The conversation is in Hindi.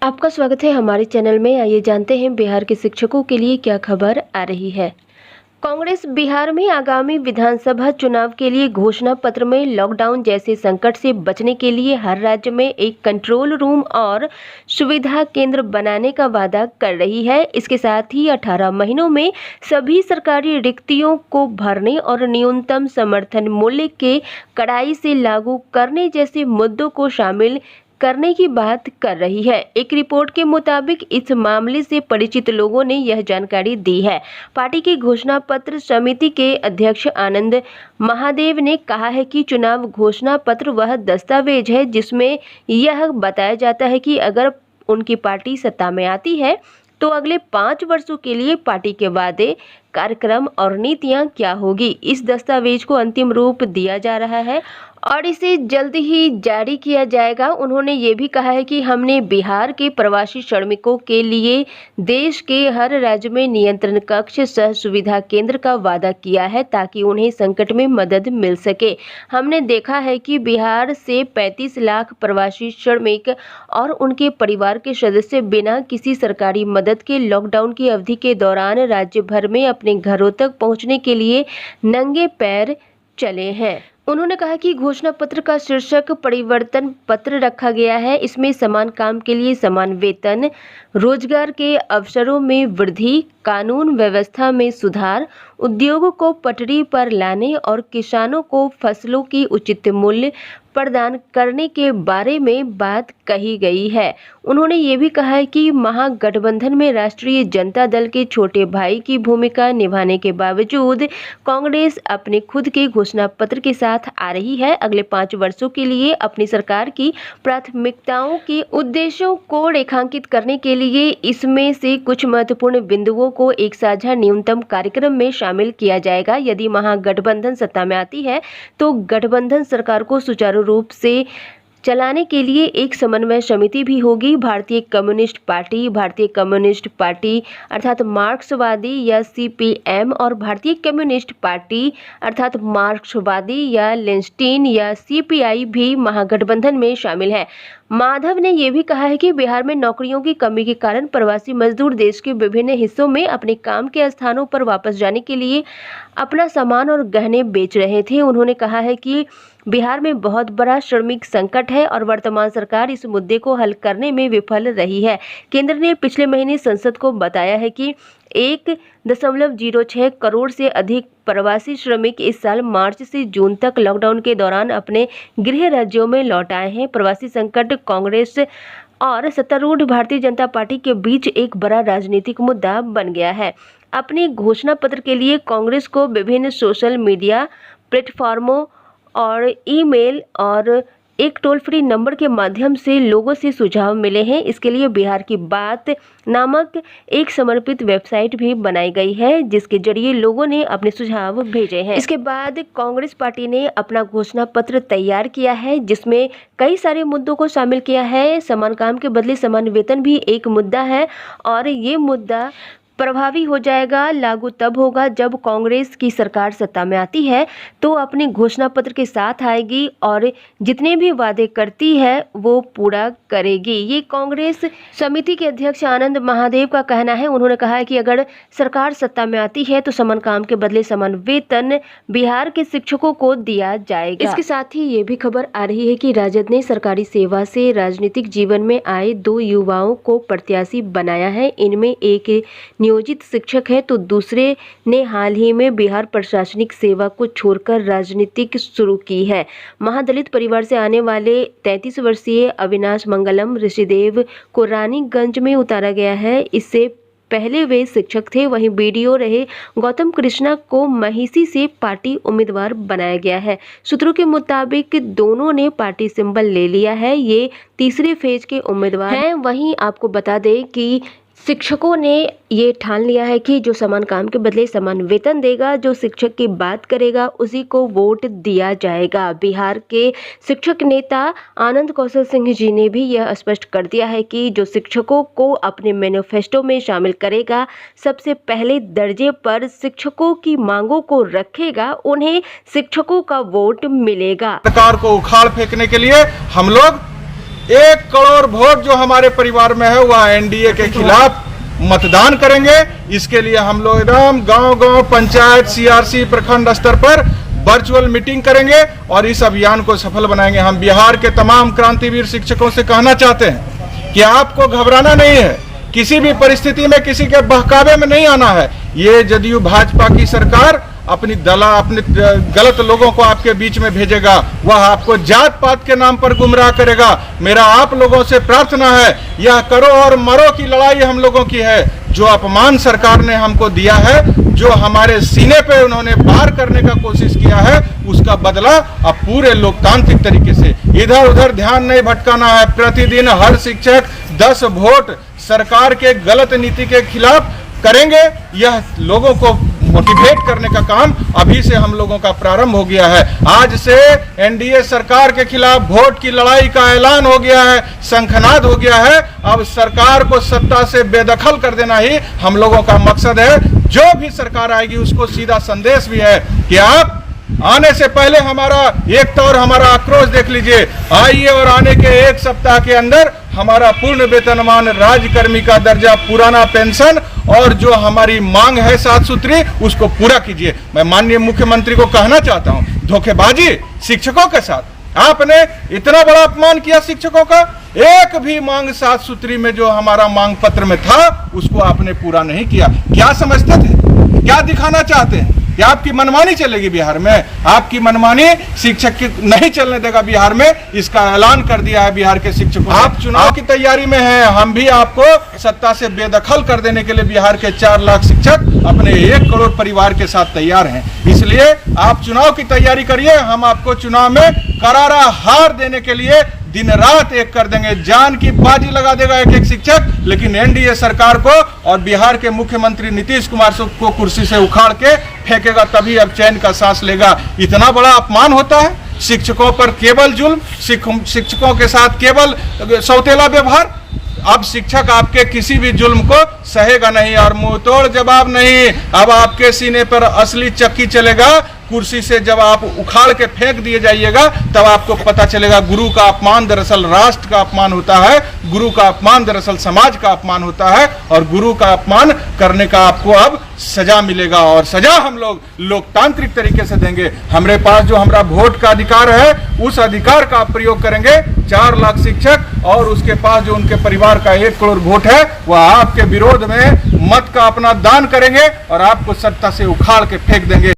आपका स्वागत है हमारे चैनल में। आइए जानते हैं बिहार के शिक्षकों के लिए क्या खबर आ रही है। कांग्रेस बिहार में आगामी विधानसभा चुनाव के लिए घोषणा पत्र में लॉकडाउन जैसे संकट से बचने के लिए हर राज्य में एक कंट्रोल रूम और सुविधा केंद्र बनाने का वादा कर रही है। इसके साथ ही 18 महीनों में सभी सरकारी रिक्तियों को भरने और न्यूनतम समर्थन मूल्य के कड़ाई से लागू करने जैसे मुद्दों को शामिल करने की बात कर रही है। एक रिपोर्ट के मुताबिक इस मामले से परिचित लोगों ने यह जानकारी दी है। पार्टी की घोषणा पत्र समिति के अध्यक्ष आनंद महादेव ने कहा है कि चुनाव घोषणा पत्र वह दस्तावेज है जिसमें यह बताया जाता है कि अगर उनकी पार्टी सत्ता में आती है तो अगले 5 वर्षों के लिए पार्टी के वादे, कार्यक्रम और नीतियां क्या होगी। इस दस्तावेज को अंतिम रूप दिया जा रहा है और इसे जल्द ही जारी किया जाएगा। उन्होंने ये भी कहा है कि हमने बिहार के प्रवासी श्रमिकों के लिए देश के हर राज्य में नियंत्रण कक्ष सह सुविधा केंद्र का वादा किया है ताकि उन्हें संकट में मदद मिल सके। हमने देखा है कि बिहार से 35 लाख प्रवासी श्रमिक और उनके परिवार के सदस्य बिना किसी सरकारी मदद के लॉकडाउन की अवधि के दौरान राज्य भर में अपने घरों तक पहुंचने के लिए नंगे पैर चले हैं। उन्होंने कहा कि घोषणा पत्र का शीर्षक परिवर्तन पत्र रखा गया है। इसमें समान काम के लिए समान वेतन, रोजगार के अवसरों में वृद्धि, कानून व्यवस्था में सुधार, उद्योगों को पटरी पर लाने और किसानों को फसलों की उचित मूल्य प्रदान करने के बारे में बात कही गई है। उन्होंने ये भी कहा है कि महागठबंधन में राष्ट्रीय जनता दल के छोटे भाई की भूमिका निभाने के बावजूद कांग्रेस अपने खुद के घोषणा पत्र के साथ आ रही है। अगले 5 वर्षों के लिए अपनी सरकार की प्राथमिकताओं के उद्देश्यों को रेखांकित करने के लिए इसमें से कुछ महत्वपूर्ण बिंदुओं को एक साझा न्यूनतम कार्यक्रम में शामिल किया जाएगा। यदि महागठबंधन सत्ता में आती है तो गठबंधन सरकार को सुचारू रूप से चलाने के लिए एक समन्वय समिति भी होगी। भारतीय कम्युनिस्ट पार्टी अर्थात मार्क्सवादी या सीपीएम और भारतीय कम्युनिस्ट पार्टी अर्थात मार्क्सवादी या लेनिस्टीन या सीपीआई भी महागठबंधन में शामिल है। माधव ने यह भी कहा है कि बिहार में नौकरियों की कमी के कारण प्रवासी मजदूर देश के विभिन्न हिस्सों में अपने काम के स्थानों पर वापस जाने के लिए अपना सामान और गहने बेच रहे थे। उन्होंने कहा है कि बिहार में बहुत बड़ा श्रमिक संकट है और वर्तमान सरकार इस मुद्दे को हल करने में विफल रही है। केंद्र ने पिछले महीने संसद को बताया है कि 1.06 करोड़ से अधिक प्रवासी श्रमिक इस साल मार्च से जून तक लॉकडाउन के दौरान अपने गृह राज्यों में लौट आए हैं। प्रवासी संकट कांग्रेस और सत्तारूढ़ भारतीय जनता पार्टी के बीच एक बड़ा राजनीतिक मुद्दा बन गया है। अपने घोषणा पत्र के लिए कांग्रेस को विभिन्न सोशल मीडिया प्लेटफॉर्मों और ईमेल और एक टोल फ्री नंबर के माध्यम से लोगों से सुझाव मिले हैं। इसके लिए बिहार की बात नामक एक समर्पित वेबसाइट भी बनाई गई है जिसके जरिए लोगों ने अपने सुझाव भेजे हैं। इसके बाद कांग्रेस पार्टी ने अपना घोषणा पत्र तैयार किया है जिसमें कई सारे मुद्दों को शामिल किया है। समान काम के बदले समान वेतन भी एक मुद्दा है और ये मुद्दा प्रभावी हो जाएगा, लागू तब होगा जब कांग्रेस की सरकार सत्ता में आती है तो अपने घोषणा पत्र के साथ आएगी और जितने भी वादे करती है वो पूरा करेगी। ये कांग्रेस समिति के अध्यक्ष आनंद महादेव का कहना है। उन्होंने कहा है कि अगर सरकार सत्ता में आती है तो समान काम के बदले समान वेतन बिहार के शिक्षकों को दिया जाएगा। इसके साथ ही ये भी खबर आ रही है कि राजद ने सरकारी सेवा से राजनीतिक जीवन में आए 2 युवाओं को प्रत्याशी बनाया है। इनमें एक नियोजित शिक्षक है तो दूसरे ने हाल ही में बिहार प्रशासनिक सेवा को छोड़कर राजनीतिक शुरू की है। महादलित परिवार से आने वाले 33 वर्षीय अविनाश मंगलम ऋषिदेव को रानीगंज में उतारा गया है। इससे पहले वे शिक्षक थे। वहीं बीडीओ रहे गौतम कृष्णा को महिषी से पार्टी उम्मीदवार बनाया गया है। सूत्रों के मुताबिक दोनों ने पार्टी सिंबल ले लिया है। ये तीसरे फेज के उम्मीदवार हैं। वहीं आपको बता दें कि शिक्षकों ने ये ठान लिया है कि जो समान काम के बदले समान वेतन देगा, जो शिक्षक की बात करेगा उसी को वोट दिया जाएगा। बिहार के शिक्षक नेता आनंद कौशल सिंह जी ने भी यह स्पष्ट कर दिया है कि जो शिक्षकों को अपने मैनिफेस्टो में शामिल करेगा, सबसे पहले दर्जे पर शिक्षकों की मांगों को रखेगा, उन्हें शिक्षकों का वोट मिलेगा। सरकार को उखाड़ फेंकने के लिए हम लोग 1 करोड़ वोट जो हमारे परिवार में है वह एनडीए के खिलाफ मतदान करेंगे। इसके लिए हम लोग एकदम गांव-गांव, पंचायत, सीआरसी, प्रखंड स्तर पर वर्चुअल मीटिंग करेंगे और इस अभियान को सफल बनाएंगे। हम बिहार के तमाम क्रांतिवीर शिक्षकों से कहना चाहते हैं कि आपको घबराना नहीं है, किसी भी परिस्थिति में किसी के बहकावे में नहीं आना है। ये जदयू भाजपा की सरकार अपने गलत लोगों को आपके बीच में भेजेगा, वह आपको जात पात के नाम पर गुमराह करेगा। मेरा आप लोगों से प्रार्थना है, यह करो और मरो की लड़ाई हम लोगों की है। जो अपमान सरकार ने हमको दिया है, जो हमारे सीने पे उन्होंने वार करने का कोशिश किया है, उसका बदला अब पूरे लोकतांत्रिक तरीके से इधर उधर ध्यान नहीं भटकाना है। प्रतिदिन हर शिक्षक 10 वोट सरकार के गलत नीति के खिलाफ करेंगे। यह लोगों को मोटिवेट करने का काम अभी से हम लोगों का प्रारंभ हो गया है। आज से एनडीए सरकार के खिलाफ वोट की लड़ाई का ऐलान हो गया है, शंखनाद हो गया है। अब सरकार को सत्ता से बेदखल कर देना ही हम लोगों का मकसद है। जो भी सरकार आएगी उसको सीधा संदेश भी है कि आप आने से पहले हमारा एक तौर हमारा आक्रोश देख लीजिए, आइए और आने के 1 सप्ताह के अंदर हमारा पूर्ण वेतनमान राज्यकर्मी का दर्जा, पुराना पेंशन और जो हमारी मांग है 7 सूत्री, उसको पूरा कीजिए। मैं माननीय मुख्यमंत्री को कहना चाहता हूं, धोखेबाजी शिक्षकों के साथ आपने इतना बड़ा अपमान किया शिक्षकों का। एक भी मांग 7 सूत्री में जो हमारा मांग पत्र में था उसको आपने पूरा नहीं किया। क्या समझते थे, क्या दिखाना चाहते हैं कि आपकी मनमानी चलेगी बिहार में? आपकी मनमानी शिक्षक की नहीं चलने देगा बिहार में, इसका ऐलान कर दिया है बिहार के शिक्षकों। आप चुनाव की तैयारी में हैं, हम भी आपको सत्ता से बेदखल कर देने के लिए बिहार के 4 लाख शिक्षक अपने 1 करोड़ परिवार के साथ तैयार हैं। इसलिए आप चुनाव की तैयारी करिए, हम आपको चुनाव में करारा हार देने के लिए दिन रात एक कर देंगे। जान की बाजी लगा देगा एक शिक्षक, लेकिन एनडीए सरकार को और बिहार के मुख्यमंत्री नीतीश कुमार को कुर्सी से उखाड़ के फेंकेगा, तभी अब चैन का सांस लेगा। इतना बड़ा अपमान होता है शिक्षकों पर, केवल जुल्म, शिक्षकों के साथ केवल सौतेला व्यवहार। अब शिक्षक आपके किसी भी जुल्म को सहेगा नहीं और मुंह तोड़ जवाब नहीं। अब आपके सीने पर असली चक्की चलेगा। कुर्सी से जब आप उखाड़ के फेंक दिए जाइएगा तब आपको पता चलेगा गुरु का अपमान दरअसल राष्ट्र का अपमान होता है, गुरु का अपमान दरअसल समाज का अपमान होता है और गुरु का अपमान करने का आपको अब सजा मिलेगा और सजा हम लोग लोकतांत्रिक तरीके से देंगे। हमारे पास जो हमारा वोट का अधिकार है उस अधिकार का आप प्रयोग करेंगे। 4 लाख शिक्षक और उसके पास जो उनके परिवार का 1 करोड़ वोट है वह आपके विरोध में मत का अपना दान करेंगे और आपको सत्ता से उखाड़ के फेंक देंगे।